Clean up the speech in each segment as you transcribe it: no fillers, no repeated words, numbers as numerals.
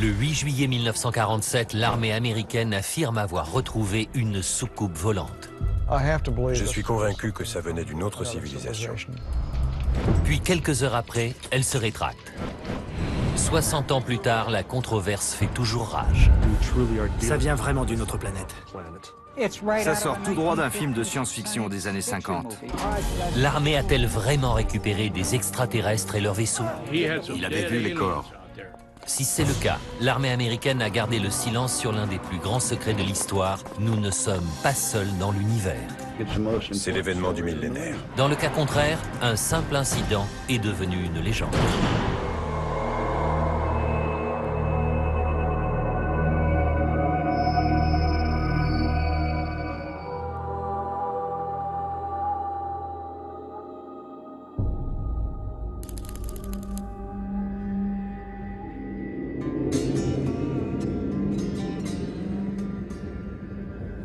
Le 8 juillet 1947, l'armée américaine affirme avoir retrouvé une soucoupe volante. Je suis convaincu que ça venait d'une autre civilisation. Puis quelques heures après, elle se rétracte. 60 ans plus tard, la controverse fait toujours rage. Ça vient vraiment d'une autre planète. Ça sort tout droit d'un film de science-fiction des années 50. L'armée a-t-elle vraiment récupéré des extraterrestres et leurs vaisseaux? Il avait vu les corps. Si c'est le cas, l'armée américaine a gardé le silence sur l'un des plus grands secrets de l'histoire. Nous ne sommes pas seuls dans l'univers. C'est l'événement du millénaire. Dans le cas contraire, un simple incident est devenu une légende.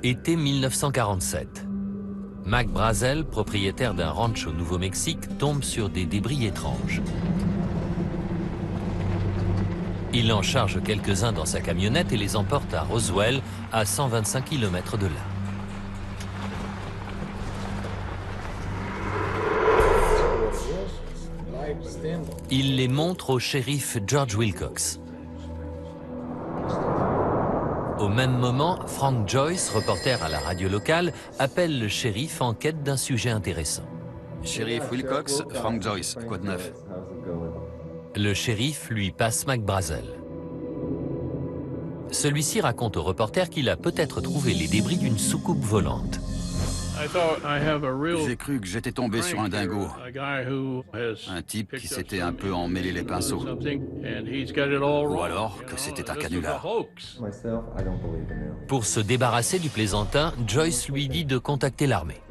Été 1947. Mac Brazel, propriétaire d'un ranch au Nouveau-Mexique, tombe sur des débris étranges. Il en charge quelques-uns dans sa camionnette et les emporte à Roswell, à 125 km de là. Il les montre au shérif George Wilcox. Au même moment, Frank Joyce, reporter à la radio locale, appelle le shérif en quête d'un sujet intéressant. Shérif Wilcox, Frank Joyce, quoi de neuf? Le shérif lui passe Mac Brazel. Celui-ci raconte au reporter qu'il a peut-être trouvé les débris d'une soucoupe volante. J'ai cru que j'étais tombé sur un dingo. Un type qui s'était un peu emmêlé les pinceaux. Ou alors que c'était un canular. Pour se débarrasser du plaisantin, Joyce lui dit de contacter l'armée.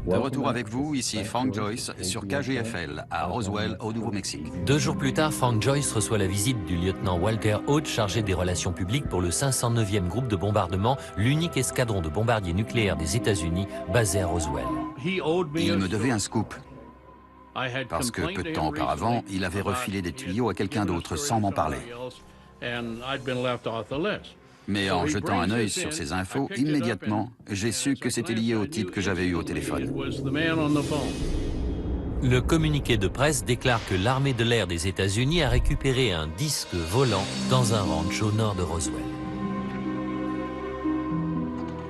De retour avec vous, ici Frank Joyce, sur KGFL, à Roswell, au Nouveau-Mexique. 2 jours plus tard, Frank Joyce reçoit la visite du lieutenant Walter Haute, chargé des relations publiques pour le 509e groupe de bombardement, l'unique escadron de bombardiers nucléaires des États-Unis basé à Roswell. Il me devait un scoop. Parce que peu de temps auparavant, il avait refilé des tuyaux à quelqu'un d'autre sans m'en parler. Mais en jetant un œil sur ces infos, immédiatement, j'ai su que c'était lié au type que j'avais eu au téléphone. Le communiqué de presse déclare que l'armée de l'air des États-Unis a récupéré un disque volant dans un ranch au nord de Roswell.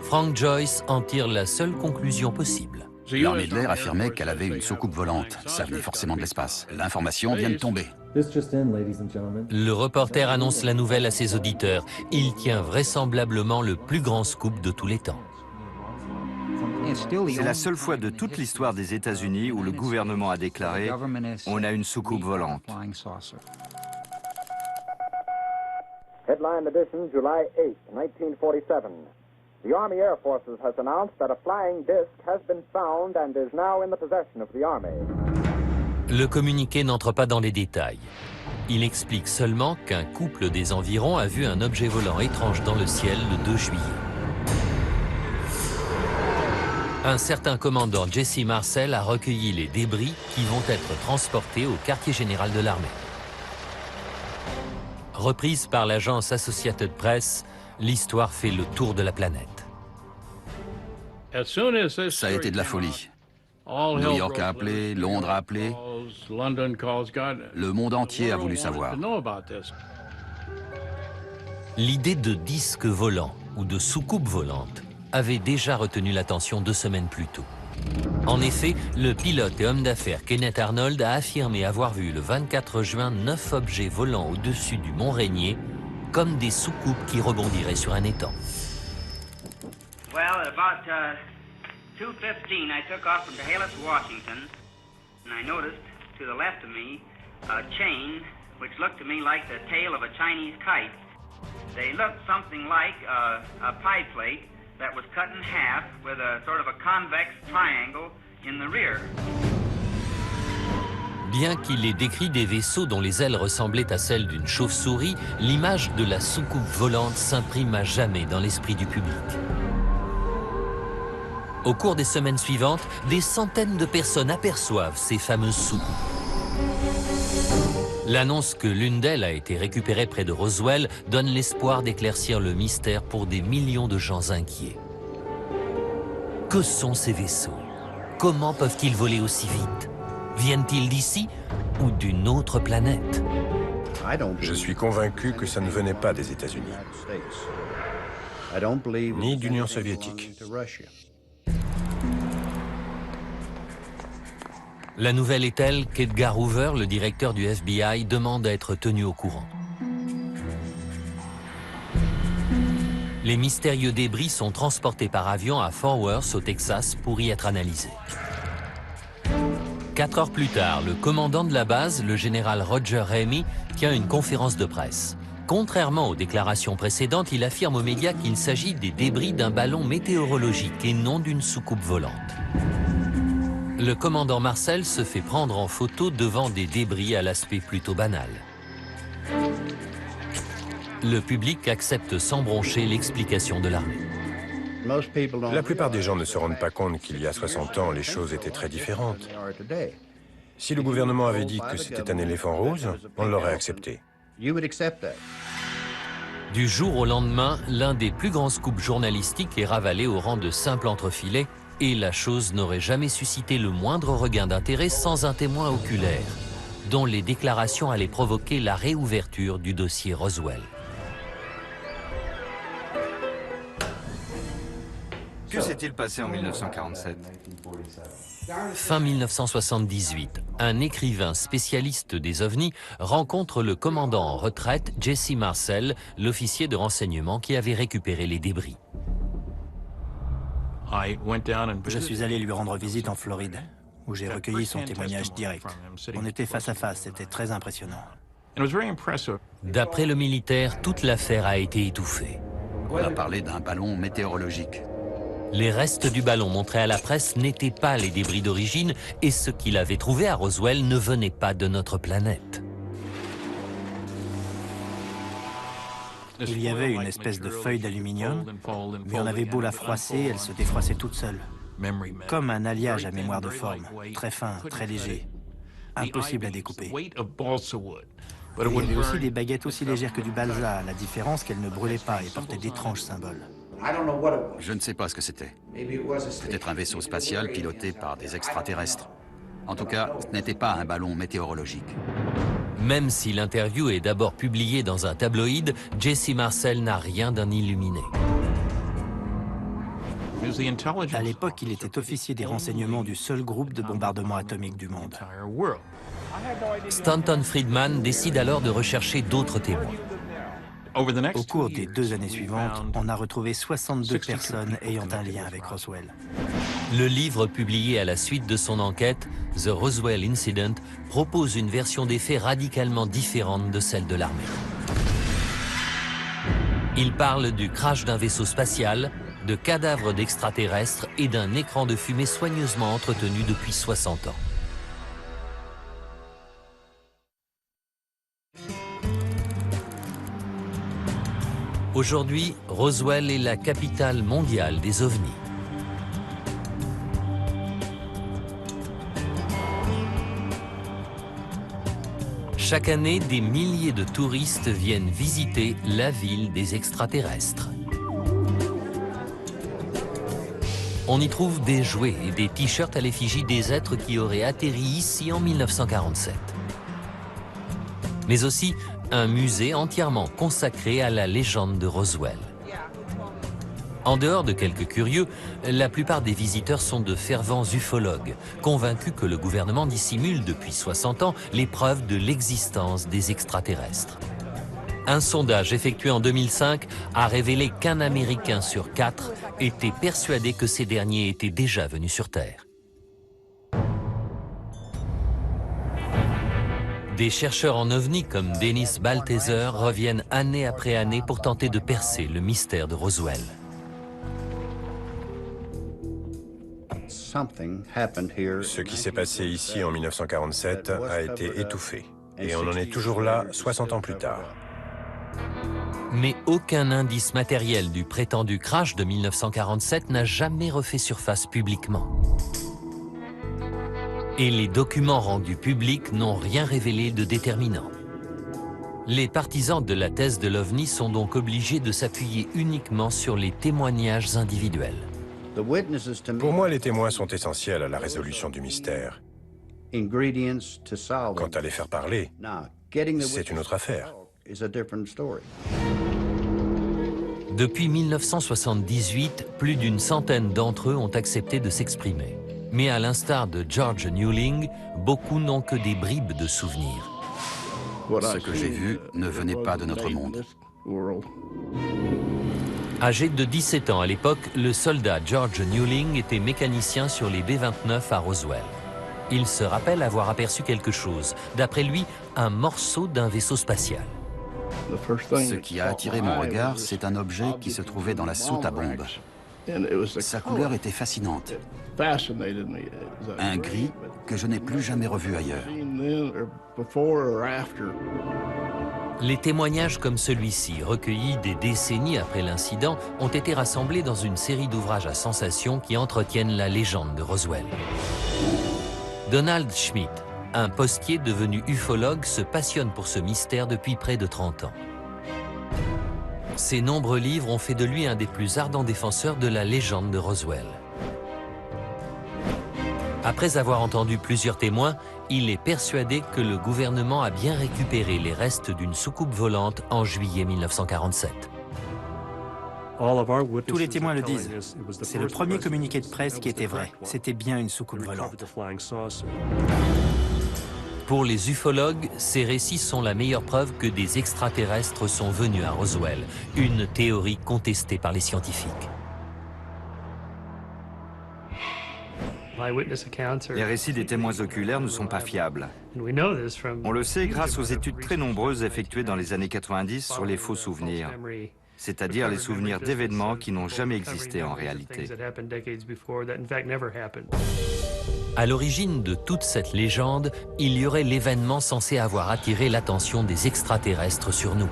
Frank Joyce en tire la seule conclusion possible. L'armée de l'air affirmait qu'elle avait une soucoupe volante. Ça venait forcément de l'espace. L'information vient de tomber. Le reporter annonce la nouvelle à ses auditeurs. Il tient vraisemblablement le plus grand scoop de tous les temps. C'est la seule fois de toute l'histoire des États-Unis où le gouvernement a déclaré « on a une soucoupe volante ». Headline edition, July 8, 1947. The Army Air Forces has announced that a flying disc has been found and is now in the possession of the Army. Le communiqué n'entre pas dans les détails. Il explique seulement qu'un couple des environs a vu un objet volant étrange dans le ciel le 2 juillet. Un certain commandant Jesse Marcel a recueilli les débris qui vont être transportés au quartier général de l'armée. Reprise par l'agence Associated Press, l'histoire fait le tour de la planète. Ça a été de la folie. New York a appelé, Londres a appelé. Le monde entier a voulu savoir. L'idée de disque volant ou de soucoupe volante avait déjà retenu l'attention 2 semaines plus tôt. En effet, le pilote et homme d'affaires Kenneth Arnold a affirmé avoir vu le 24 juin 9 objets volants au-dessus du mont Rainier, comme des soucoupes qui rebondiraient sur un étang. Well, about 2:15, I took off from Chehalis, Washington, and I noticed to the left of me a chain which looked to me like the tail of a Chinese kite. They looked something like a pie plate that was cut in half with a sort of a convex triangle in the rear. Bien qu'il ait décrit des vaisseaux dont les ailes ressemblaient à celles d'une chauve-souris, l'image de la soucoupe volante s'imprime à jamais dans l'esprit du public. Au cours des semaines suivantes, des centaines de personnes aperçoivent ces fameuses soucoupes. L'annonce que l'une d'elles a été récupérée près de Roswell donne l'espoir d'éclaircir le mystère pour des millions de gens inquiets. Que sont ces vaisseaux? Comment peuvent-ils voler aussi vite? Viennent-ils d'ici ou d'une autre planète? Je suis convaincu que ça ne venait pas des États-Unis, ni d'Union soviétique. La nouvelle est telle qu'Edgar Hoover, le directeur du FBI, demande à être tenu au courant. Les mystérieux débris sont transportés par avion à Fort Worth, au Texas, pour y être analysés. 4 heures plus tard, le commandant de la base, le général Roger Ramey, tient une conférence de presse. Contrairement aux déclarations précédentes, il affirme aux médias qu'il s'agit des débris d'un ballon météorologique et non d'une soucoupe volante. Le commandant Marcel se fait prendre en photo devant des débris à l'aspect plutôt banal. Le public accepte sans broncher l'explication de l'armée. La plupart des gens ne se rendent pas compte qu'il y a 60 ans, les choses étaient très différentes. Si le gouvernement avait dit que c'était un éléphant rose, on l'aurait accepté. Du jour au lendemain, l'un des plus grands scoops journalistiques est ravalé au rang de simple entrefilet et la chose n'aurait jamais suscité le moindre regain d'intérêt sans un témoin oculaire, dont les déclarations allaient provoquer la réouverture du dossier Roswell. Que s'est-il passé en 1947? Fin 1978, un écrivain spécialiste des ovnis rencontre le commandant en retraite Jesse Marcel, l'officier de renseignement qui avait récupéré les débris. Je suis allé lui rendre visite en Floride, où j'ai recueilli son témoignage direct. On était face à face, c'était très impressionnant. D'après le militaire, toute l'affaire a été étouffée. On a parlé d'un ballon météorologique. Les restes du ballon montrés à la presse n'étaient pas les débris d'origine et ce qu'il avait trouvé à Roswell ne venait pas de notre planète. Il y avait une espèce de feuille d'aluminium, mais on avait beau la froisser, elle se défroissait toute seule. Comme un alliage à mémoire de forme, très fin, très léger, impossible à découper. Il y avait aussi des baguettes aussi légères que du balsa, la différence qu'elles ne brûlaient pas et portaient d'étranges symboles. Je ne sais pas ce que c'était. Peut-être un vaisseau spatial piloté par des extraterrestres. En tout cas, ce n'était pas un ballon météorologique. Même si l'interview est d'abord publiée dans un tabloïd, Jesse Marcel n'a rien d'un illuminé. À l'époque, il était officier des renseignements du seul groupe de bombardement atomique du monde. Stanton Friedman décide alors de rechercher d'autres témoins. Au cours des 2 années suivantes, on a retrouvé 62 personnes ayant un lien avec Roswell. Le livre publié à la suite de son enquête, The Roswell Incident, propose une version des faits radicalement différente de celle de l'armée. Il parle du crash d'un vaisseau spatial, de cadavres d'extraterrestres et d'un écran de fumée soigneusement entretenu depuis 60 ans. Aujourd'hui, Roswell est la capitale mondiale des ovnis. Chaque année, des milliers de touristes viennent visiter la ville des extraterrestres. On y trouve des jouets et des t-shirts à l'effigie des êtres qui auraient atterri ici en 1947. Mais aussi un musée entièrement consacré à la légende de Roswell. En dehors de quelques curieux, la plupart des visiteurs sont de fervents ufologues, convaincus que le gouvernement dissimule depuis 60 ans les preuves de l'existence des extraterrestres. Un sondage effectué en 2005 a révélé qu'un Américain sur 4 était persuadé que ces derniers étaient déjà venus sur Terre. Des chercheurs en ovnis comme Dennis Balthaser reviennent année après année pour tenter de percer le mystère de Roswell. Ce qui s'est passé ici en 1947 a été étouffé. Et on en est toujours là 60 ans plus tard. Mais aucun indice matériel du prétendu crash de 1947 n'a jamais refait surface publiquement. Et les documents rendus publics n'ont rien révélé de déterminant. Les partisans de la thèse de l'OVNI sont donc obligés de s'appuyer uniquement sur les témoignages individuels. Pour moi, les témoins sont essentiels à la résolution du mystère. Quant à les faire parler, c'est une autre affaire. Depuis 1978, plus d'une centaine d'entre eux ont accepté de s'exprimer. Mais à l'instar de George Newling, beaucoup n'ont que des bribes de souvenirs. Ce que j'ai vu ne venait pas de notre monde. Âgé de 17 ans à l'époque, le soldat George Newling était mécanicien sur les B-29 à Roswell. Il se rappelle avoir aperçu quelque chose, d'après lui, un morceau d'un vaisseau spatial. Ce qui a attiré mon regard, c'est un objet qui se trouvait dans la soute à bombe. Sa couleur était fascinante. Un gris que je n'ai plus jamais revu ailleurs. Les témoignages comme celui-ci, recueillis des décennies après l'incident, ont été rassemblés dans une série d'ouvrages à sensation qui entretiennent la légende de Roswell. Donald Schmitt, un postier devenu ufologue, se passionne pour ce mystère depuis près de 30 ans. Ses nombreux livres ont fait de lui un des plus ardents défenseurs de la légende de Roswell. Après avoir entendu plusieurs témoins, il est persuadé que le gouvernement a bien récupéré les restes d'une soucoupe volante en juillet 1947. Tous les témoins le disent. C'est le premier communiqué de presse qui était vrai. C'était bien une soucoupe volante. Pour les ufologues, ces récits sont la meilleure preuve que des extraterrestres sont venus à Roswell, une théorie contestée par les scientifiques. Les récits des témoins oculaires ne sont pas fiables. On le sait grâce aux études très nombreuses effectuées dans les années 90 sur les faux souvenirs, c'est-à-dire les souvenirs d'événements qui n'ont jamais existé en réalité. À l'origine de toute cette légende, il y aurait l'événement censé avoir attiré l'attention des extraterrestres sur nous.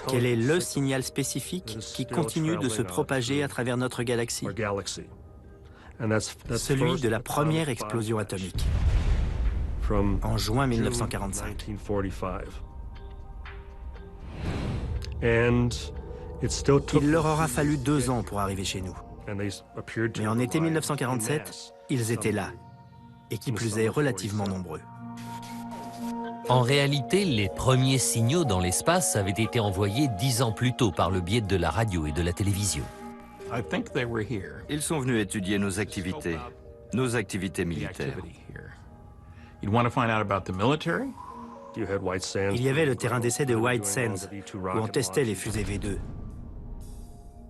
Quel est le signal spécifique qui continue de se propager à travers notre galaxie? Celui de la première explosion atomique, en juin 1945. Il leur aura fallu 2 ans pour arriver chez nous. Mais en été 1947, ils étaient là, et qui plus est relativement nombreux. En réalité, les premiers signaux dans l'espace avaient été envoyés 10 ans plus tôt par le biais de la radio et de la télévision. Ils sont venus étudier nos activités militaires. Il y avait le terrain d'essai de White Sands, où on testait les fusées V2.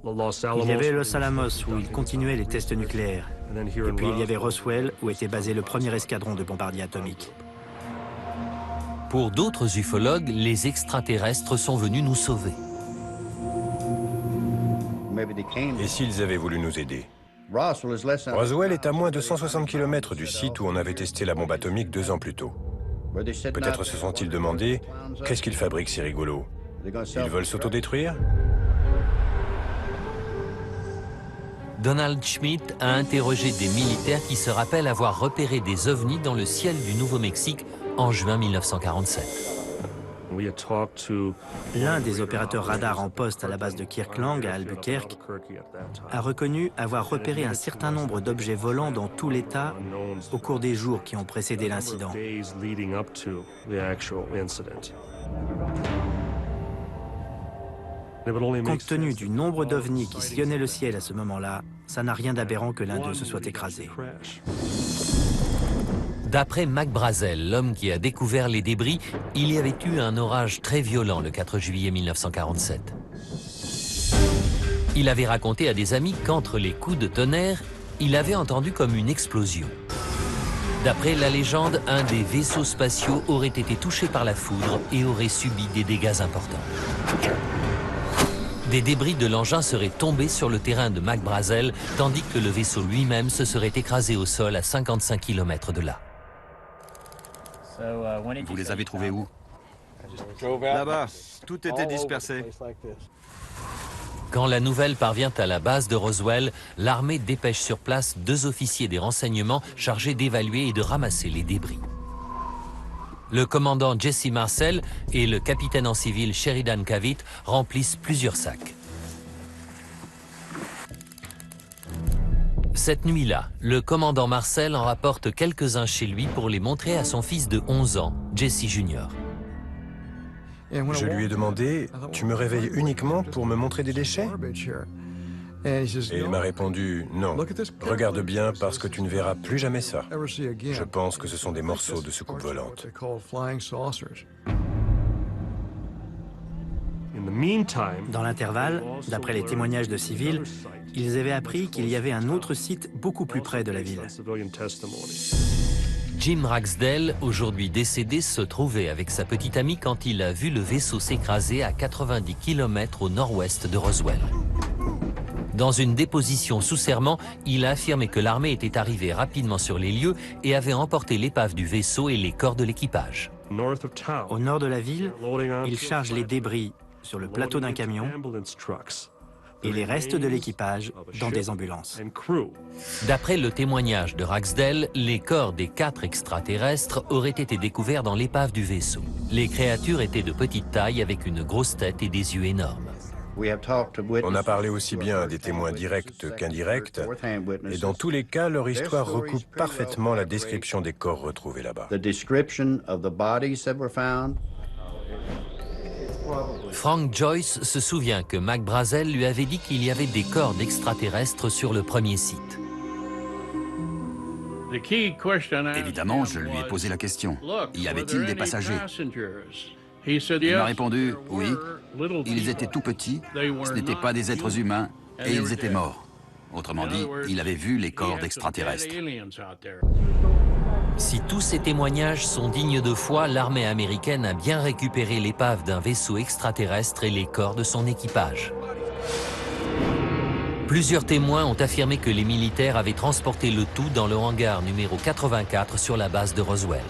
Il y avait Los Alamos, où ils continuaient les tests nucléaires. Et puis il y avait Roswell, où était basé le premier escadron de bombardiers atomiques. Pour d'autres ufologues, les extraterrestres sont venus nous sauver. Et s'ils avaient voulu nous aider? Roswell est à moins de 160 km du site où on avait testé la bombe atomique 2 ans plus tôt. Peut-être se sont-ils demandé, qu'est-ce qu'ils fabriquent ces rigolos? Ils veulent s'autodétruire? Donald Schmitt a interrogé des militaires qui se rappellent avoir repéré des ovnis dans le ciel du Nouveau-Mexique en juin 1947. L'un des opérateurs radars en poste à la base de Kirkland, à Albuquerque, a reconnu avoir repéré un certain nombre d'objets volants dans tout l'État au cours des jours qui ont précédé l'incident. Compte tenu du nombre d'ovnis qui sillonnaient le ciel à ce moment-là, ça n'a rien d'aberrant que l'un d'eux se soit écrasé. D'après Mac Brazel, l'homme qui a découvert les débris, il y avait eu un orage très violent le 4 juillet 1947. Il avait raconté à des amis qu'entre les coups de tonnerre, il avait entendu comme une explosion. D'après la légende, un des vaisseaux spatiaux aurait été touché par la foudre et aurait subi des dégâts importants. Des débris de l'engin seraient tombés sur le terrain de Mac Brazel, tandis que le vaisseau lui-même se serait écrasé au sol à 55 km de là. Vous les avez trouvés où? Là-bas, tout était dispersé. Quand la nouvelle parvient à la base de Roswell, l'armée dépêche sur place 2 officiers des renseignements chargés d'évaluer et de ramasser les débris. Le commandant Jesse Marcel et le capitaine en civil Sheridan Cavitt remplissent plusieurs sacs. Cette nuit-là, le commandant Marcel en rapporte quelques-uns chez lui pour les montrer à son fils de 11 ans, Jesse Jr. Je lui ai demandé, « Tu me réveilles uniquement pour me montrer des déchets ?» Et il m'a répondu, « Non, regarde bien parce que tu ne verras plus jamais ça. Je pense que ce sont des morceaux de soucoupe volante. » Dans l'intervalle, d'après les témoignages de civils, ils avaient appris qu'il y avait un autre site beaucoup plus près de la ville. Jim Ragsdale, aujourd'hui décédé, se trouvait avec sa petite amie quand il a vu le vaisseau s'écraser à 90 km au nord-ouest de Roswell. Dans une déposition sous serment, il a affirmé que l'armée était arrivée rapidement sur les lieux et avait emporté l'épave du vaisseau et les corps de l'équipage. Au nord de la ville, ils chargent les débris sur le plateau d'un camion et les restes de l'équipage dans des ambulances. D'après le témoignage de Ragsdale, les corps des 4 extraterrestres auraient été découverts dans l'épave du vaisseau. Les créatures étaient de petite taille avec une grosse tête et des yeux énormes. On a parlé aussi bien à des témoins directs qu'indirects, et dans tous les cas, leur histoire recoupe parfaitement la description des corps retrouvés là-bas. Frank Joyce se souvient que Mac Brazel lui avait dit qu'il y avait des corps d'extraterrestres sur le premier site. Évidemment, je lui ai posé la question. Y avait-il des passagers? Il m'a répondu, oui, ils étaient tout petits, ce n'étaient pas des êtres humains, et ils étaient morts. Autrement dit, il avait vu les corps d'extraterrestres. Si tous ces témoignages sont dignes de foi, l'armée américaine a bien récupéré l'épave d'un vaisseau extraterrestre et les corps de son équipage. Plusieurs témoins ont affirmé que les militaires avaient transporté le tout dans le hangar numéro 84 sur la base de Roswell.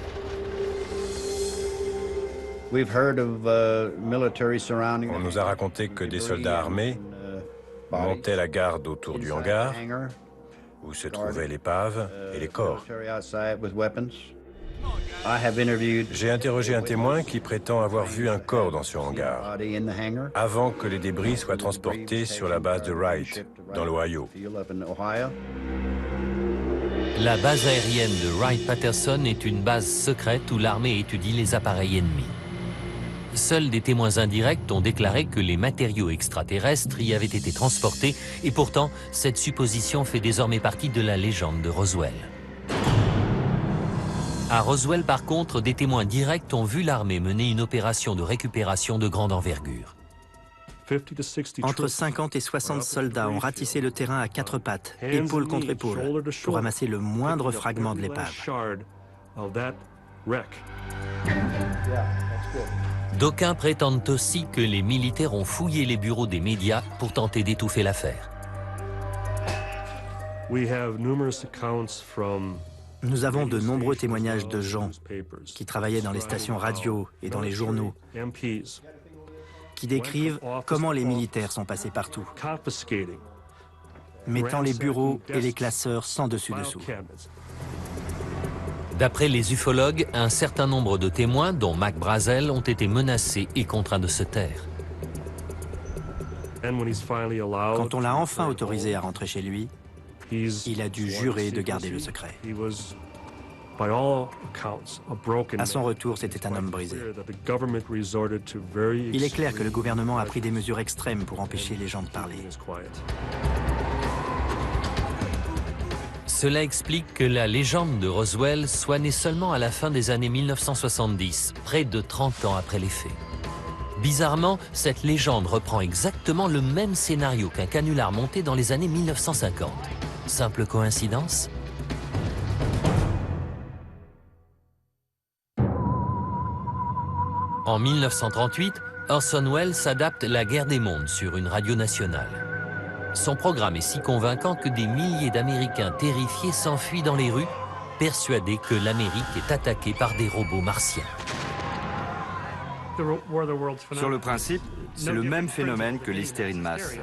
On nous a raconté que des soldats armés montaient la garde autour du hangar, où se trouvaient l'épave et les corps. J'ai interrogé un témoin qui prétend avoir vu un corps dans ce hangar, avant que les débris soient transportés sur la base de Wright, dans l'Ohio. La base aérienne de Wright-Patterson est une base secrète où l'armée étudie les appareils ennemis. Seuls des témoins indirects ont déclaré que les matériaux extraterrestres y avaient été transportés, et pourtant, cette supposition fait désormais partie de la légende de Roswell. À Roswell, par contre, des témoins directs ont vu l'armée mener une opération de récupération de grande envergure. Entre 50 et 60 soldats ont ratissé le terrain à 4 pattes, épaule contre épaule, pour ramasser le moindre fragment de l'épave. D'aucuns prétendent aussi que les militaires ont fouillé les bureaux des médias pour tenter d'étouffer l'affaire. Nous avons de nombreux témoignages de gens qui travaillaient dans les stations radio et dans les journaux, qui décrivent comment les militaires sont passés partout, mettant les bureaux et les classeurs sans dessus-dessous. D'après les ufologues, un certain nombre de témoins, dont Mac Brazel, ont été menacés et contraints de se taire. Quand on l'a enfin autorisé à rentrer chez lui, il a dû jurer de garder le secret. À son retour, c'était un homme brisé. Il est clair que le gouvernement a pris des mesures extrêmes pour empêcher les gens de parler. Cela explique que la légende de Roswell soit née seulement à la fin des années 1970, près de 30 ans après les faits. Bizarrement, cette légende reprend exactement le même scénario qu'un canular monté dans les années 1950. Simple coïncidence ? En 1938, Orson Welles adapte La Guerre des mondes sur une radio nationale. Son programme est si convaincant que des milliers d'Américains terrifiés s'enfuient dans les rues, persuadés que l'Amérique est attaquée par des robots martiens. Sur le principe, c'est le même phénomène que l'hystérie de masse.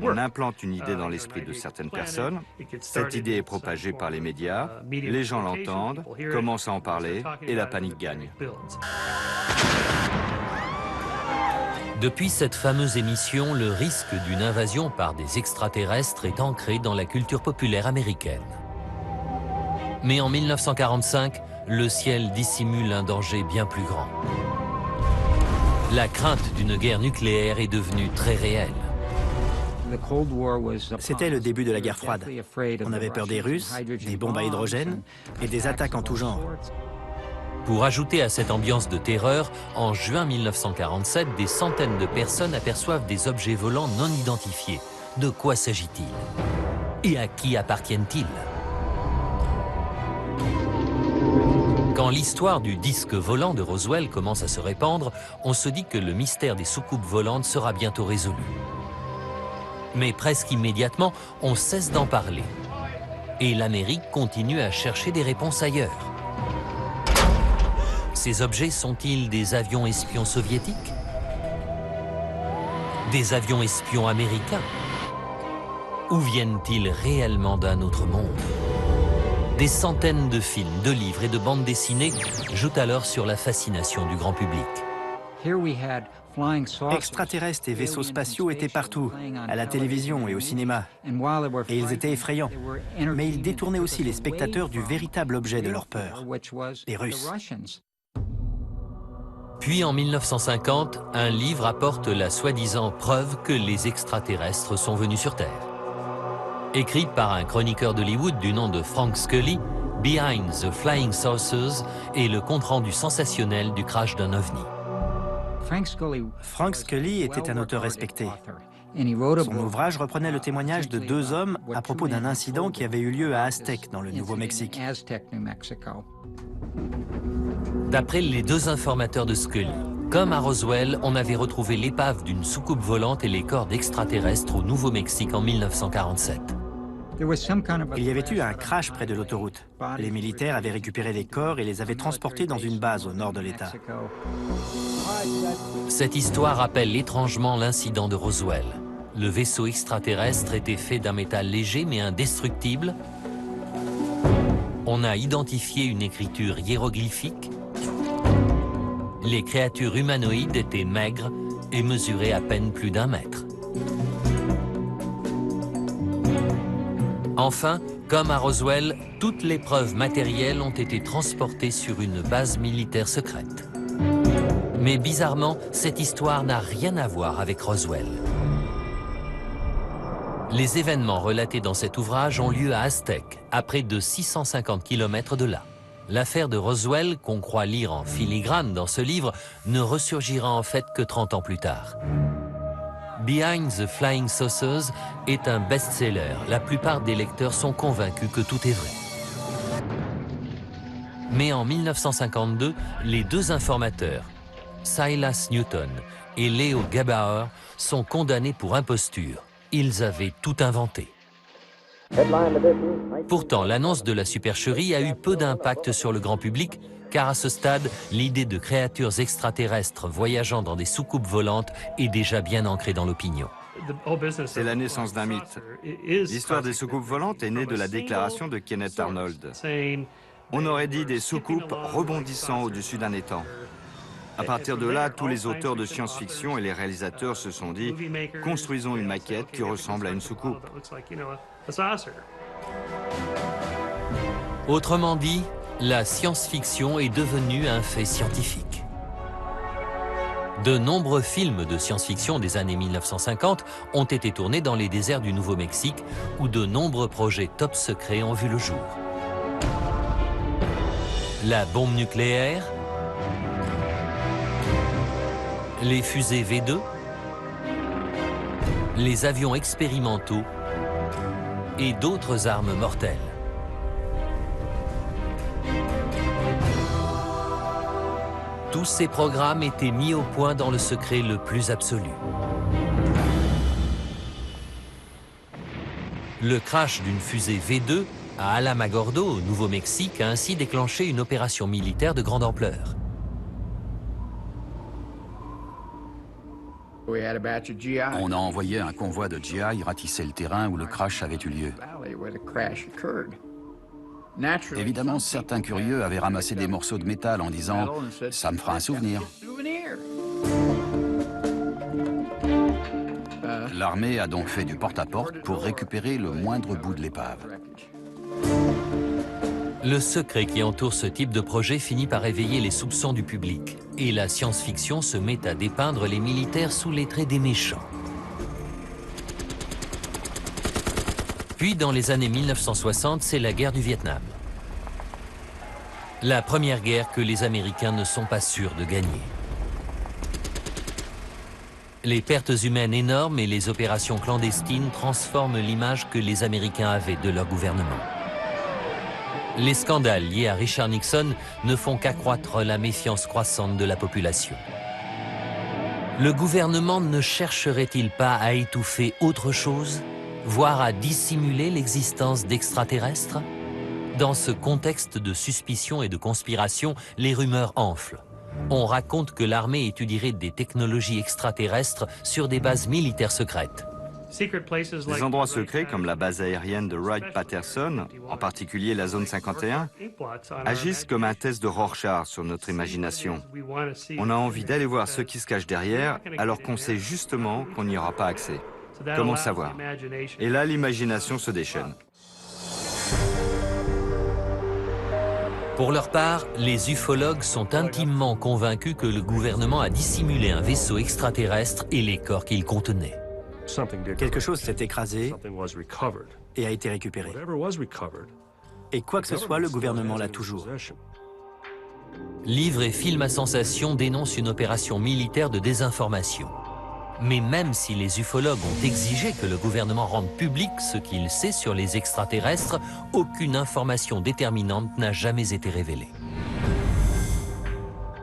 On implante une idée dans l'esprit de certaines personnes, cette idée est propagée par les médias, les gens l'entendent, commencent à en parler et la panique gagne. Depuis cette fameuse émission, le risque d'une invasion par des extraterrestres est ancré dans la culture populaire américaine. Mais en 1945, le ciel dissimule un danger bien plus grand. La crainte d'une guerre nucléaire est devenue très réelle. C'était le début de la guerre froide. On avait peur des Russes, des bombes à hydrogène et des attaques en tout genre. Pour ajouter à cette ambiance de terreur, en juin 1947, des centaines de personnes aperçoivent des objets volants non identifiés. De quoi s'agit-il? Et à qui appartiennent-ils? Quand l'histoire du disque volant de Roswell commence à se répandre, on se dit que le mystère des soucoupes volantes sera bientôt résolu. Mais presque immédiatement, on cesse d'en parler. Et l'Amérique continue à chercher des réponses ailleurs. Ces objets sont-ils des avions espions soviétiques? Des avions espions américains? Ou viennent-ils réellement d'un autre monde? Des centaines de films, de livres et de bandes dessinées jouent alors sur la fascination du grand public. Extraterrestres et vaisseaux spatiaux étaient partout, à la télévision et au cinéma. Et ils étaient effrayants. Mais ils détournaient aussi les spectateurs du véritable objet de leur peur, les Russes. Puis en 1950, un livre apporte la soi-disant preuve que les extraterrestres sont venus sur Terre. Écrit par un chroniqueur d'Hollywood du nom de Frank Scully, Behind the Flying Saucers est le compte-rendu sensationnel du crash d'un ovni. Frank Scully était un auteur respecté. Son ouvrage reprenait le témoignage de deux hommes à propos d'un incident qui avait eu lieu à Aztec, dans le Nouveau-Mexique. D'après les deux informateurs de Scully, comme à Roswell, on avait retrouvé l'épave d'une soucoupe volante et les corps d'extraterrestres au Nouveau-Mexique en 1947. Il y avait eu un crash près de l'autoroute. Les militaires avaient récupéré les corps et les avaient transportés dans une base au nord de l'État. Cette histoire rappelle étrangement l'incident de Roswell. Le vaisseau extraterrestre était fait d'un métal léger mais indestructible. On a identifié une écriture hiéroglyphique. Les créatures humanoïdes étaient maigres et mesuraient à peine plus d'1 mètre. Enfin, comme à Roswell, toutes les preuves matérielles ont été transportées sur une base militaire secrète. Mais bizarrement, cette histoire n'a rien à voir avec Roswell. Les événements relatés dans cet ouvrage ont lieu à Aztec, à près de 650 km de là. L'affaire de Roswell, qu'on croit lire en filigrane dans ce livre, ne ressurgira en fait que 30 ans plus tard. Behind the Flying Saucers est un best-seller. La plupart des lecteurs sont convaincus que tout est vrai. Mais en 1952, les deux informateurs, Silas Newton et Leo Gabauer, sont condamnés pour imposture. Ils avaient tout inventé. Pourtant, l'annonce de la supercherie a eu peu d'impact sur le grand public, car à ce stade, l'idée de créatures extraterrestres voyageant dans des soucoupes volantes est déjà bien ancrée dans l'opinion. C'est la naissance d'un mythe. L'histoire des soucoupes volantes est née de la déclaration de Kenneth Arnold. On aurait dit des soucoupes rebondissant au-dessus d'un étang. À partir de là, tous les auteurs de science-fiction et les réalisateurs se sont dit « Construisons une maquette qui ressemble à une soucoupe ». Autrement dit, la science-fiction est devenue un fait scientifique. De nombreux films de science-fiction des années 1950 ont été tournés dans les déserts du Nouveau-Mexique, où de nombreux projets top secrets ont vu le jour. La bombe nucléaire, les fusées V2, les avions expérimentaux et d'autres armes mortelles. Tous ces programmes étaient mis au point dans le secret le plus absolu. Le crash d'une fusée V2 à Alamogordo, au Nouveau-Mexique, a ainsi déclenché une opération militaire de grande ampleur. On a envoyé un convoi de GI ratisser le terrain où le crash avait eu lieu. Évidemment, certains curieux avaient ramassé des morceaux de métal en disant « ça me fera un souvenir ». L'armée a donc fait du porte-à-porte pour récupérer le moindre bout de l'épave. Le secret qui entoure ce type de projet finit par éveiller les soupçons du public. Et la science-fiction se met à dépeindre les militaires sous les traits des méchants. Puis, dans les années 1960, c'est la guerre du Vietnam. La première guerre que les Américains ne sont pas sûrs de gagner. Les pertes humaines énormes et les opérations clandestines transforment l'image que les Américains avaient de leur gouvernement. Les scandales liés à Richard Nixon ne font qu'accroître la méfiance croissante de la population. Le gouvernement ne chercherait-il pas à étouffer autre chose, voire à dissimuler l'existence d'extraterrestres? Dans ce contexte de suspicion et de conspiration, les rumeurs enflent. On raconte que l'armée étudierait des technologies extraterrestres sur des bases militaires secrètes. Des endroits secrets comme la base aérienne de Wright-Patterson, en particulier la zone 51, agissent comme un test de Rorschach sur notre imagination. On a envie d'aller voir ce qui se cache derrière alors qu'on sait justement qu'on n'y aura pas accès. Comment savoir? Et là, l'imagination se déchaîne. Pour leur part, les ufologues sont intimement convaincus que le gouvernement a dissimulé un vaisseau extraterrestre et les corps qu'il contenait. Quelque chose s'est écrasé et a été récupéré. Et quoi que ce soit, le gouvernement l'a toujours. Livres et films à sensation dénoncent une opération militaire de désinformation. Mais même si les ufologues ont exigé que le gouvernement rende public ce qu'il sait sur les extraterrestres, aucune information déterminante n'a jamais été révélée.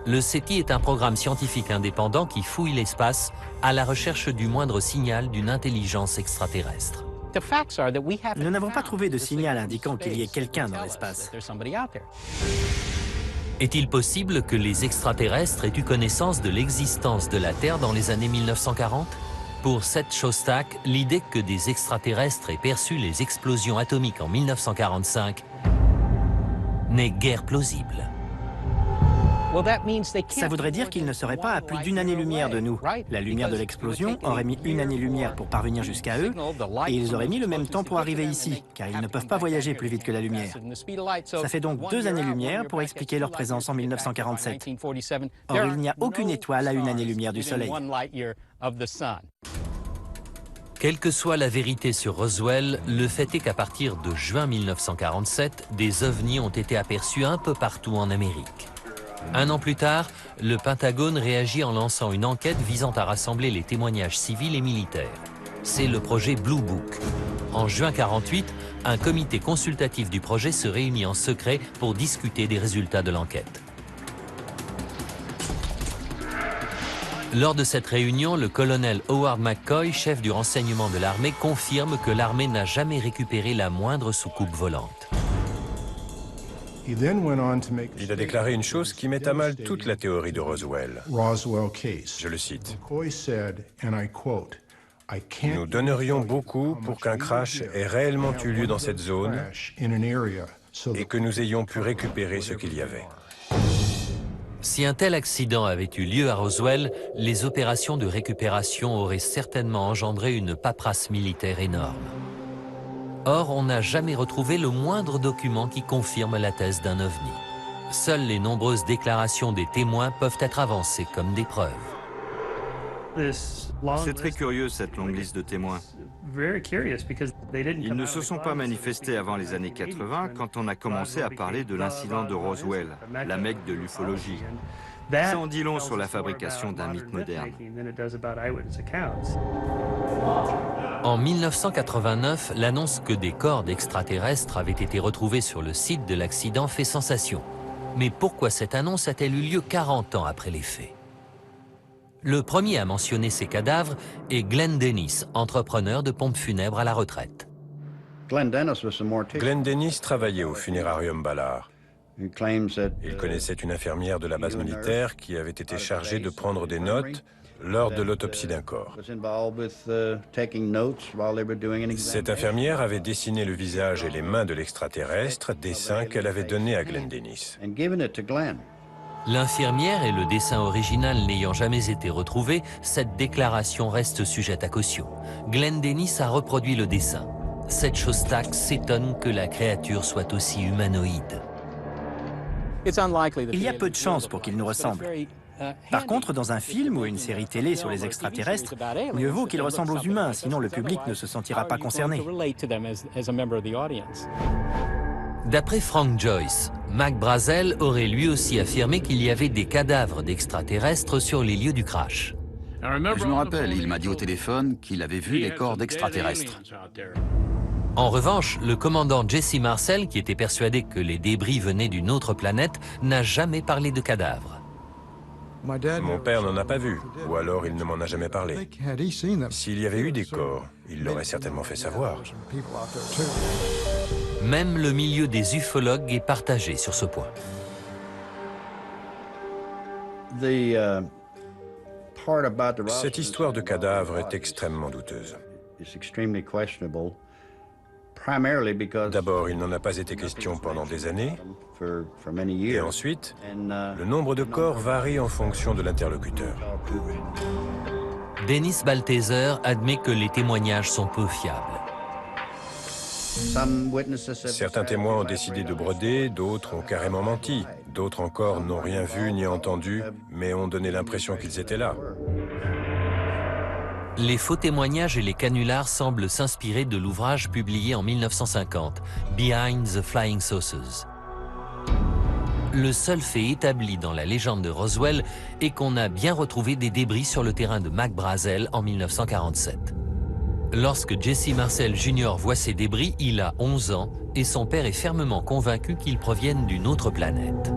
Le SETI est un programme scientifique indépendant qui fouille l'espace à la recherche du moindre signal d'une intelligence extraterrestre. Nous n'avons pas trouvé de signal indiquant qu'il y ait quelqu'un dans l'espace. Est-il possible que les extraterrestres aient eu connaissance de l'existence de la Terre dans les années 1940? Pour Seth Shostak, l'idée que des extraterrestres aient perçu les explosions atomiques en 1945 n'est guère plausible. Ça voudrait dire qu'ils ne seraient pas à plus d'une année-lumière de nous. La lumière de l'explosion aurait mis une année-lumière pour parvenir jusqu'à eux, et ils auraient mis le même temps pour arriver ici, car ils ne peuvent pas voyager plus vite que la lumière. Ça fait donc 2 années-lumière pour expliquer leur présence en 1947. Or, il n'y a aucune étoile à une année-lumière du Soleil. Quelle que soit la vérité sur Roswell, le fait est qu'à partir de juin 1947, des ovnis ont été aperçus un peu partout en Amérique. Un an plus tard, le Pentagone réagit en lançant une enquête visant à rassembler les témoignages civils et militaires. C'est le projet Blue Book. En juin 1948, un comité consultatif du projet se réunit en secret pour discuter des résultats de l'enquête. Lors de cette réunion, le colonel Howard McCoy, chef du renseignement de l'armée, confirme que l'armée n'a jamais récupéré la moindre soucoupe volante. Il a déclaré une chose qui met à mal toute la théorie de Roswell. Je le cite. Nous donnerions beaucoup pour qu'un crash ait réellement eu lieu dans cette zone et que nous ayons pu récupérer ce qu'il y avait. Si un tel accident avait eu lieu à Roswell, les opérations de récupération auraient certainement engendré une paperasse militaire énorme. Or, on n'a jamais retrouvé le moindre document qui confirme la thèse d'un ovni. Seules les nombreuses déclarations des témoins peuvent être avancées comme des preuves. C'est très curieux, cette longue liste de témoins. Ils ne se sont pas manifestés avant les années 80 quand on a commencé à parler de l'incident de Roswell, la Mecque de l'ufologie. Ça en dit long sur la fabrication d'un mythe moderne. En 1989, l'annonce que des corps d'extraterrestres avaient été retrouvés sur le site de l'accident fait sensation. Mais pourquoi cette annonce a-t-elle eu lieu 40 ans après les faits? Le premier à mentionner ces cadavres est Glenn Dennis, entrepreneur de pompes funèbres à la retraite. Glenn Dennis travaillait au funérarium Ballard. Il connaissait une infirmière de la base militaire qui avait été chargée de prendre des notes lors de l'autopsie d'un corps. Cette infirmière avait dessiné le visage et les mains de l'extraterrestre, dessin qu'elle avait donné à Glenn Dennis. L'infirmière et le dessin original n'ayant jamais été retrouvés, cette déclaration reste sujette à caution. Glenn Dennis a reproduit le dessin. Seth Shostak s'étonne que la créature soit aussi humanoïde. Il y a peu de chances pour qu'il nous ressemble. Par contre, dans un film ou une série télé sur les extraterrestres, mieux vaut qu'il ressemble aux humains, sinon le public ne se sentira pas concerné. D'après Frank Joyce, Mac Brazel aurait lui aussi affirmé qu'il y avait des cadavres d'extraterrestres sur les lieux du crash. Je me rappelle, il m'a dit au téléphone qu'il avait vu des corps d'extraterrestres. En revanche, le commandant Jesse Marcel, qui était persuadé que les débris venaient d'une autre planète, n'a jamais parlé de cadavres. Mon père n'en a pas vu, ou alors il ne m'en a jamais parlé. S'il y avait eu des corps, il l'aurait certainement fait savoir. Même le milieu des ufologues est partagé sur ce point. Cette histoire de cadavre est extrêmement douteuse. D'abord, il n'en a pas été question pendant des années, et ensuite, le nombre de corps varie en fonction de l'interlocuteur. Dennis Balthaser admet que les témoignages sont peu fiables. Certains témoins ont décidé de broder, d'autres ont carrément menti, d'autres encore n'ont rien vu ni entendu, mais ont donné l'impression qu'ils étaient là. Les faux témoignages et les canulars semblent s'inspirer de l'ouvrage publié en 1950, Behind the Flying Saucers. Le seul fait établi dans la légende de Roswell est qu'on a bien retrouvé des débris sur le terrain de Mac Brazel en 1947. Lorsque Jesse Marcel Jr. voit ces débris, il a 11 ans et son père est fermement convaincu qu'ils proviennent d'une autre planète.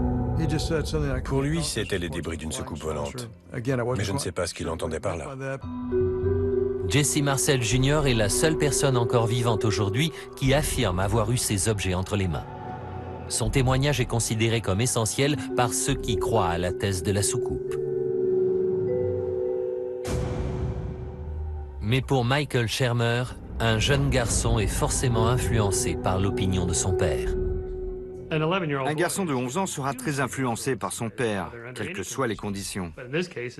Pour lui, c'étaient les débris d'une soucoupe volante. Mais je ne sais pas ce qu'il entendait par là. Jesse Marcel Jr. est la seule personne encore vivante aujourd'hui qui affirme avoir eu ces objets entre les mains. Son témoignage est considéré comme essentiel par ceux qui croient à la thèse de la soucoupe. Mais pour Michael Shermer, un jeune garçon est forcément influencé par l'opinion de son père. Un garçon de 11 ans sera très influencé par son père, quelles que soient les conditions.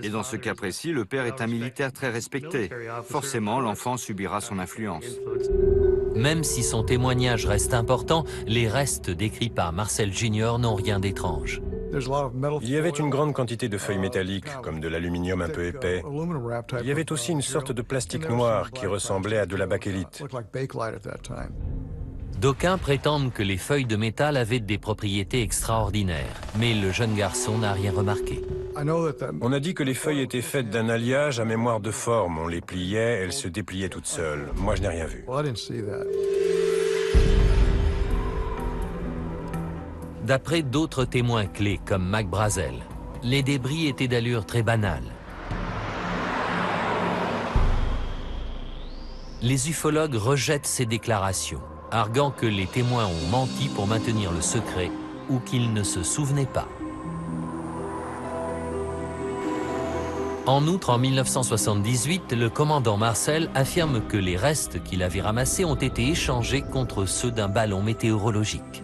Et dans ce cas précis, le père est un militaire très respecté. Forcément, l'enfant subira son influence. Même si son témoignage reste important, les restes décrits par Marcel Jr. n'ont rien d'étrange. Il y avait une grande quantité de feuilles métalliques, comme de l'aluminium un peu épais. Il y avait aussi une sorte de plastique noir qui ressemblait à de la bakélite. D'aucuns prétendent que les feuilles de métal avaient des propriétés extraordinaires, mais le jeune garçon n'a rien remarqué. On a dit que les feuilles étaient faites d'un alliage à mémoire de forme. On les pliait, elles se dépliaient toutes seules. Moi, je n'ai rien vu. D'après d'autres témoins clés, comme Mac Brazel, les débris étaient d'allure très banale. Les ufologues rejettent ces déclarations, arguant que les témoins ont menti pour maintenir le secret ou qu'ils ne se souvenaient pas. En outre, en 1978, le commandant Marcel affirme que les restes qu'il avait ramassés ont été échangés contre ceux d'un ballon météorologique.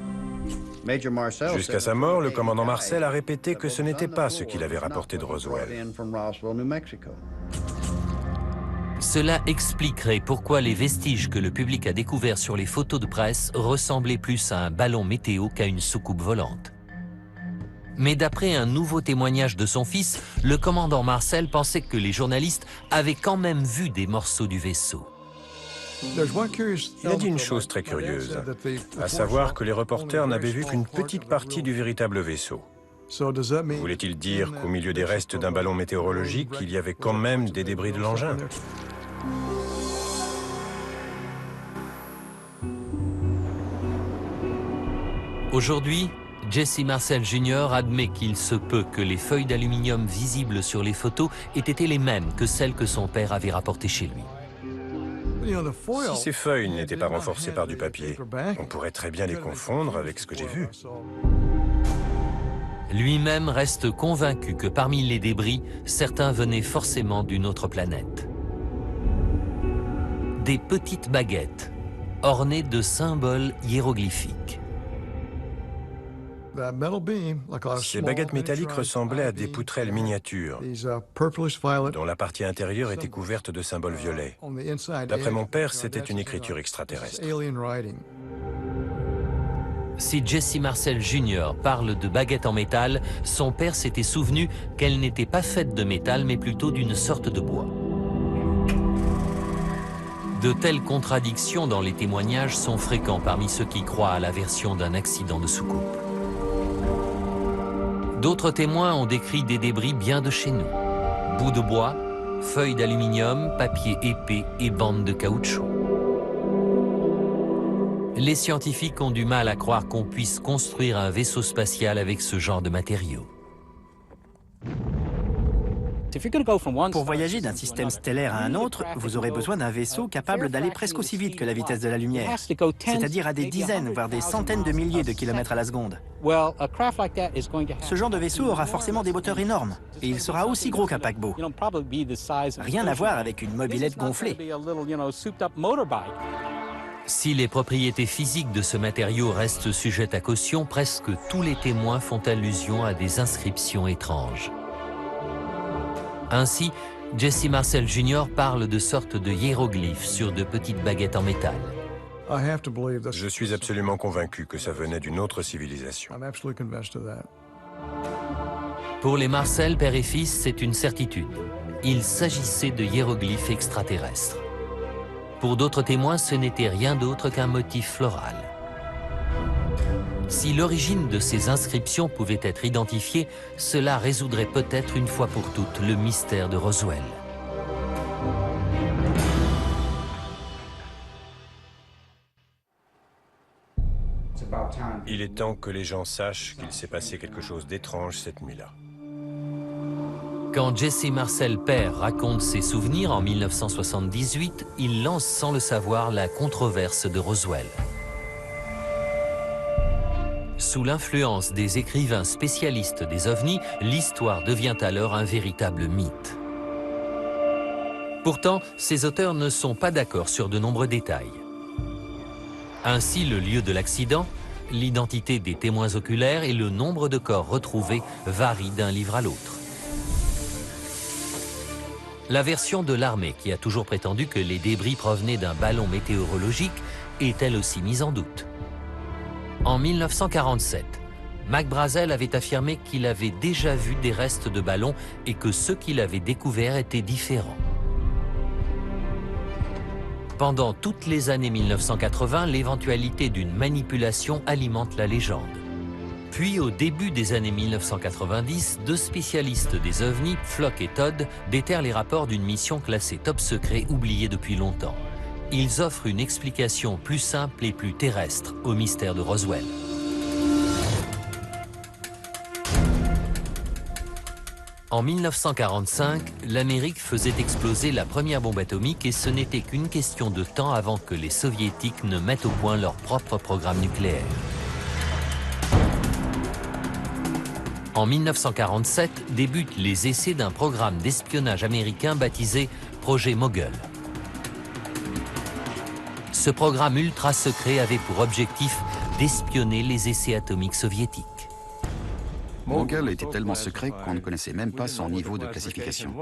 Jusqu'à sa mort, le commandant Marcel a répété que ce n'était pas ce qu'il avait rapporté de Roswell. Cela expliquerait pourquoi les vestiges que le public a découverts sur les photos de presse ressemblaient plus à un ballon météo qu'à une soucoupe volante. Mais d'après un nouveau témoignage de son fils, le commandant Marcel pensait que les journalistes avaient quand même vu des morceaux du vaisseau. Il a dit une chose très curieuse, à savoir que les reporters n'avaient vu qu'une petite partie du véritable vaisseau. Voulait-il dire qu'au milieu des restes d'un ballon météorologique, il y avait quand même des débris de l'engin? Aujourd'hui, Jesse Marcel Jr. admet qu'il se peut que les feuilles d'aluminium visibles sur les photos aient été les mêmes que celles que son père avait rapportées chez lui. Si ces feuilles n'étaient pas renforcées par du papier, on pourrait très bien les confondre avec ce que j'ai vu. Lui-même reste convaincu que parmi les débris, certains venaient forcément d'une autre planète. Des petites baguettes, ornées de symboles hiéroglyphiques. Ces baguettes métalliques ressemblaient à des poutrelles miniatures, dont la partie intérieure était couverte de symboles violets. D'après mon père, c'était une écriture extraterrestre. Si Jesse Marcel Jr. parle de baguettes en métal, son père s'était souvenu qu'elles n'étaient pas faites de métal, mais plutôt d'une sorte de bois. De telles contradictions dans les témoignages sont fréquents parmi ceux qui croient à la version d'un accident de soucoupe. D'autres témoins ont décrit des débris bien de chez nous. Bouts de bois, feuilles d'aluminium, papier épais et bandes de caoutchouc. Les scientifiques ont du mal à croire qu'on puisse construire un vaisseau spatial avec ce genre de matériaux. Pour voyager d'un système stellaire à un autre, vous aurez besoin d'un vaisseau capable d'aller presque aussi vite que la vitesse de la lumière, c'est-à-dire à des dizaines, voire des centaines de milliers de kilomètres à la seconde. Ce genre de vaisseau aura forcément des moteurs énormes, et il sera aussi gros qu'un paquebot. Rien à voir avec une mobilette gonflée. Si les propriétés physiques de ce matériau restent sujettes à caution, presque tous les témoins font allusion à des inscriptions étranges. Ainsi, Jesse Marcel Jr. parle de sortes de hiéroglyphes sur de petites baguettes en métal. Je suis absolument convaincu que ça venait d'une autre civilisation. Pour les Marcel, père et fils, c'est une certitude. Il s'agissait de hiéroglyphes extraterrestres. Pour d'autres témoins, ce n'était rien d'autre qu'un motif floral. Si l'origine de ces inscriptions pouvait être identifiée, cela résoudrait peut-être une fois pour toutes le mystère de Roswell. Il est temps que les gens sachent qu'il s'est passé quelque chose d'étrange cette nuit-là. Quand Jesse Marcel père raconte ses souvenirs en 1978, il lance sans le savoir la controverse de Roswell. Sous l'influence des écrivains spécialistes des ovnis, l'histoire devient alors un véritable mythe. Pourtant, ces auteurs ne sont pas d'accord sur de nombreux détails. Ainsi, le lieu de l'accident, l'identité des témoins oculaires et le nombre de corps retrouvés varient d'un livre à l'autre. La version de l'armée, qui a toujours prétendu que les débris provenaient d'un ballon météorologique, est elle aussi mise en doute. En 1947, Mac Brazel avait affirmé qu'il avait déjà vu des restes de ballons et que ceux qu'il avait découverts étaient différents. Pendant toutes les années 1980, l'éventualité d'une manipulation alimente la légende. Puis, au début des années 1990, deux spécialistes des ovnis, Flock et Todd, déterrent les rapports d'une mission classée top secret oubliée depuis longtemps. Ils offrent une explication plus simple et plus terrestre au mystère de Roswell. En 1945, l'Amérique faisait exploser la première bombe atomique et ce n'était qu'une question de temps avant que les Soviétiques ne mettent au point leur propre programme nucléaire. En 1947, débutent les essais d'un programme d'espionnage américain baptisé Projet Mogul. Ce programme ultra secret avait pour objectif d'espionner les essais atomiques soviétiques. Mogul était tellement secret qu'on ne connaissait même pas son niveau de classification.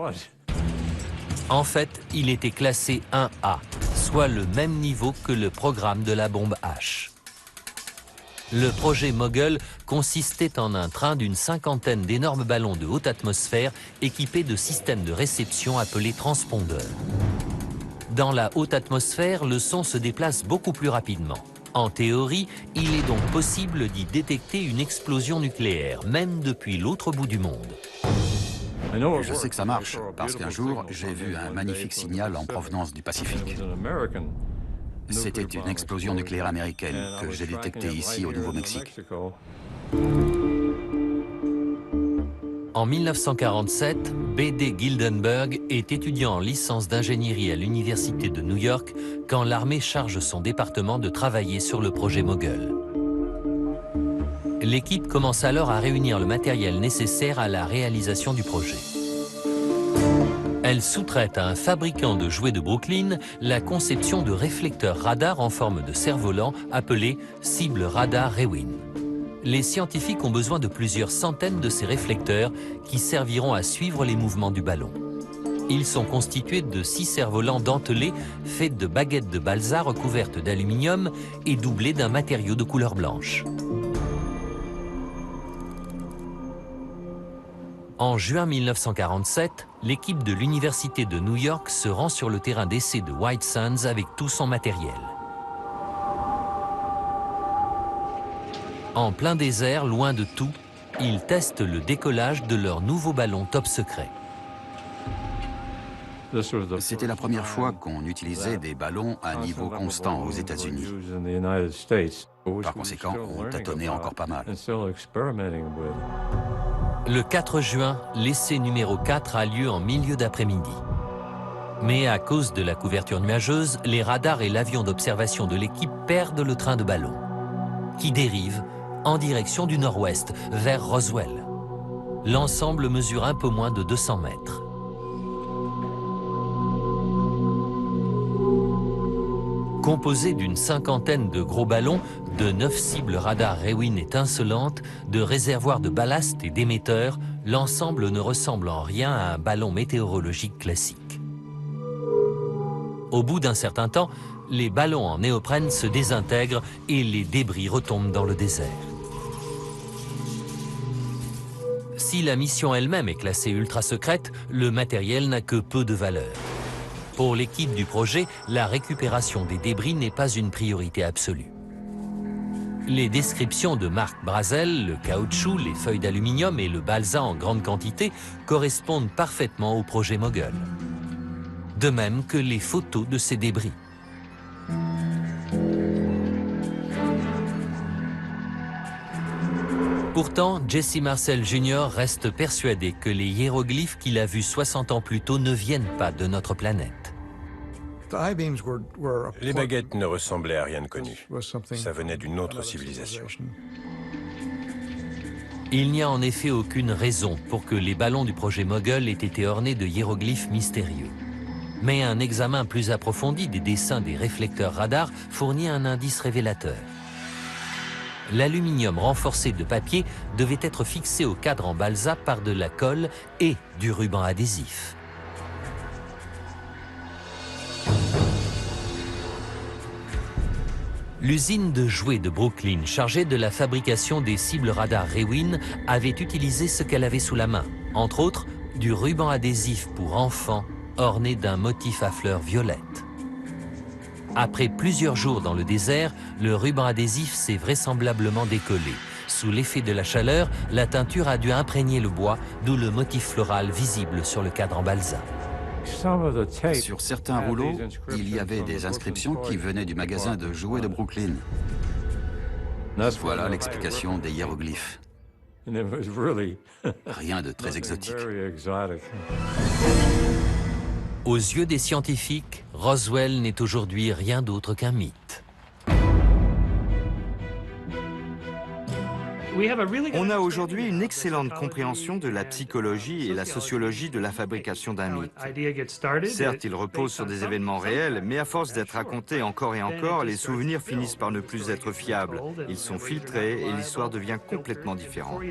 En fait, il était classé 1A, soit le même niveau que le programme de la bombe H. Le projet Mogul consistait en un train d'une cinquantaine d'énormes ballons de haute atmosphère équipés de systèmes de réception appelés transpondeurs. Dans la haute atmosphère, le son se déplace beaucoup plus rapidement. En théorie, il est donc possible d'y détecter une explosion nucléaire, même depuis l'autre bout du monde. Je sais que ça marche, parce qu'un jour, j'ai vu un magnifique signal en provenance du Pacifique. C'était une explosion nucléaire américaine que j'ai détectée ici au Nouveau-Mexique. En 1947, B.D. Gildenberg est étudiant en licence d'ingénierie à l'Université de New York quand l'armée charge son département de travailler sur le projet Mogul. L'équipe commence alors à réunir le matériel nécessaire à la réalisation du projet. Elle sous-traite à un fabricant de jouets de Brooklyn la conception de réflecteurs radar en forme de cerf-volant appelés cibles radar Rewin. Les scientifiques ont besoin de plusieurs centaines de ces réflecteurs qui serviront à suivre les mouvements du ballon. Ils sont constitués de 6 cerfs-volants dentelés faits de baguettes de balsa recouvertes d'aluminium et doublés d'un matériau de couleur blanche. En juin 1947, l'équipe de l'Université de New York se rend sur le terrain d'essai de White Sands avec tout son matériel. En plein désert, loin de tout, ils testent le décollage de leur nouveau ballon top secret. C'était la première fois qu'on utilisait des ballons à niveau constant aux États-Unis. Par conséquent, on tâtonnait encore pas mal. Le 4 juin, l'essai numéro 4 a lieu en milieu d'après-midi. Mais à cause de la couverture nuageuse, les radars et l'avion d'observation de l'équipe perdent le train de ballon, qui dérive en direction du nord-ouest, vers Roswell. L'ensemble mesure un peu moins de 200 mètres. Composé d'une cinquantaine de gros ballons, de 9 cibles radar Rewin étincelantes, de réservoirs de ballast et d'émetteurs, l'ensemble ne ressemble en rien à un ballon météorologique classique. Au bout d'un certain temps, les ballons en néoprène se désintègrent et les débris retombent dans le désert. Si la mission elle-même est classée ultra secrète, le matériel n'a que peu de valeur. Pour l'équipe du projet, la récupération des débris n'est pas une priorité absolue. Les descriptions de Mark Brazel, le caoutchouc, les feuilles d'aluminium et le balsa en grande quantité correspondent parfaitement au projet Mogul. De même que les photos de ces débris. Pourtant, Jesse Marcel Jr. reste persuadé que les hiéroglyphes qu'il a vus 60 ans plus tôt ne viennent pas de notre planète. Les baguettes ne ressemblaient à rien de connu. Ça venait d'une autre civilisation. Il n'y a en effet aucune raison pour que les ballons du projet Mogul aient été ornés de hiéroglyphes mystérieux. Mais un examen plus approfondi des dessins des réflecteurs radars fournit un indice révélateur. L'aluminium renforcé de papier devait être fixé au cadre en balsa par de la colle et du ruban adhésif. L'usine de jouets de Brooklyn, chargée de la fabrication des cibles radar Rewin, avait utilisé ce qu'elle avait sous la main, entre autres du ruban adhésif pour enfants orné d'un motif à fleurs violettes. Après plusieurs jours dans le désert, le ruban adhésif s'est vraisemblablement décollé. Sous l'effet de la chaleur, la teinture a dû imprégner le bois, d'où le motif floral visible sur le cadre en balsa. Sur certains rouleaux, il y avait des inscriptions qui venaient du magasin de jouets de Brooklyn. Voilà l'explication des hiéroglyphes. Rien de très exotique. Aux yeux des scientifiques, Roswell n'est aujourd'hui rien d'autre qu'un mythe. On a aujourd'hui une excellente compréhension de la psychologie et la sociologie de la fabrication d'un mythe. Certes, il repose sur des événements réels, mais à force d'être racontés encore et encore, les souvenirs finissent par ne plus être fiables. Ils sont filtrés et l'histoire devient complètement différente.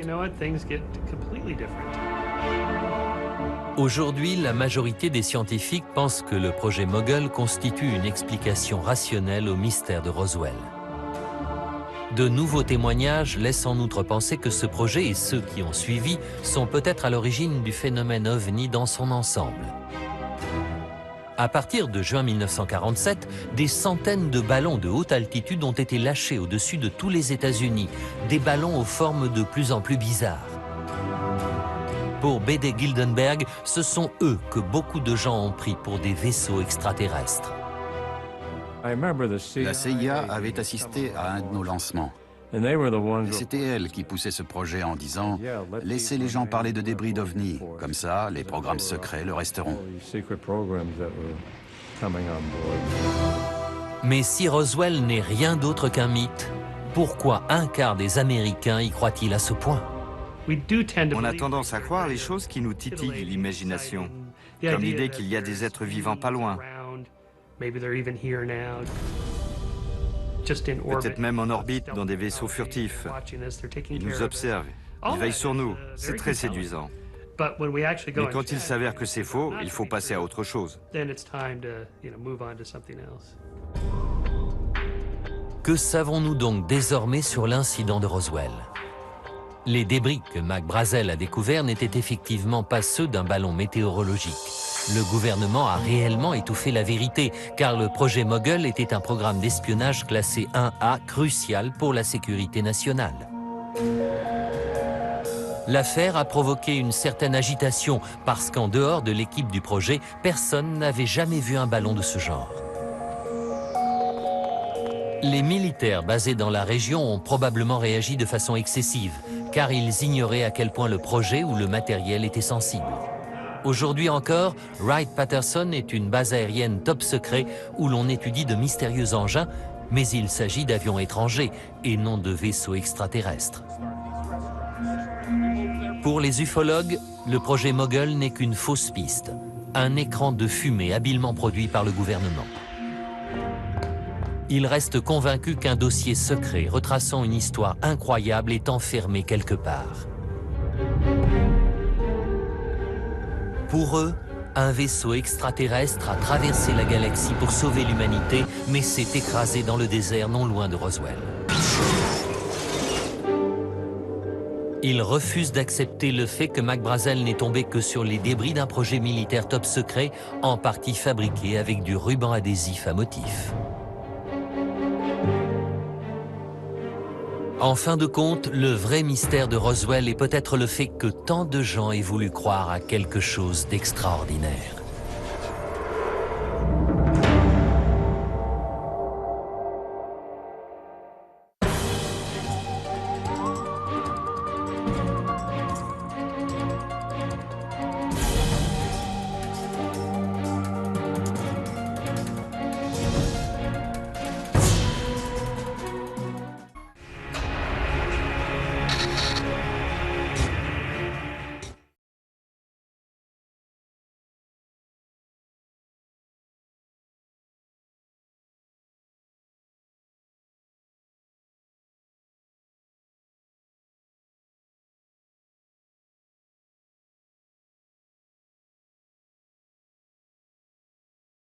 Aujourd'hui, la majorité des scientifiques pensent que le projet Mogul constitue une explication rationnelle au mystère de Roswell. De nouveaux témoignages laissent en outre penser que ce projet et ceux qui ont suivi sont peut-être à l'origine du phénomène OVNI dans son ensemble. À partir de juin 1947, des centaines de ballons de haute altitude ont été lâchés au-dessus de tous les États-Unis, des ballons aux formes de plus en plus bizarres. Pour B.D. Gildenberg, ce sont eux que beaucoup de gens ont pris pour des vaisseaux extraterrestres. La CIA avait assisté à un de nos lancements. Et c'était elle qui poussait ce projet en disant « Laissez les gens parler de débris d'OVNI, comme ça, les programmes secrets le resteront. » Mais si Roswell n'est rien d'autre qu'un mythe, Pourquoi un quart des Américains y croient-ils à ce point? On a tendance à croire les choses qui nous titillent l'imagination, comme l'idée qu'il y a des êtres vivants pas loin, peut-être même en orbite dans des vaisseaux furtifs. Ils nous observent, ils veillent sur nous, c'est très séduisant. Mais quand il s'avère que c'est faux, il faut passer à autre chose. Que savons-nous donc désormais sur l'incident de Roswell? Les débris que Mac Brazel a découverts n'étaient effectivement pas ceux d'un ballon météorologique. Le gouvernement a réellement étouffé la vérité, car le projet Mogul était un programme d'espionnage classé 1A crucial pour la sécurité nationale. L'affaire a provoqué une certaine agitation, parce qu'en dehors de l'équipe du projet, personne n'avait jamais vu un ballon de ce genre. Les militaires basés dans la région ont probablement réagi de façon excessive, car ils ignoraient à quel point le projet ou le matériel était sensible. Aujourd'hui encore, Wright-Patterson est une base aérienne top secret où l'on étudie de mystérieux engins, mais il s'agit d'avions étrangers et non de vaisseaux extraterrestres. Pour les ufologues, le projet Mogul n'est qu'une fausse piste, un écran de fumée habilement produit par le gouvernement. Ils restent convaincus qu'un dossier secret retraçant une histoire incroyable est enfermé quelque part. Pour eux, un vaisseau extraterrestre a traversé la galaxie pour sauver l'humanité, mais s'est écrasé dans le désert non loin de Roswell. Ils refusent d'accepter le fait que Mac Brazel n'est tombé que sur les débris d'un projet militaire top secret, en partie fabriqué avec du ruban adhésif à motif. En fin de compte, le vrai mystère de Roswell est peut-être le fait que tant de gens aient voulu croire à quelque chose d'extraordinaire.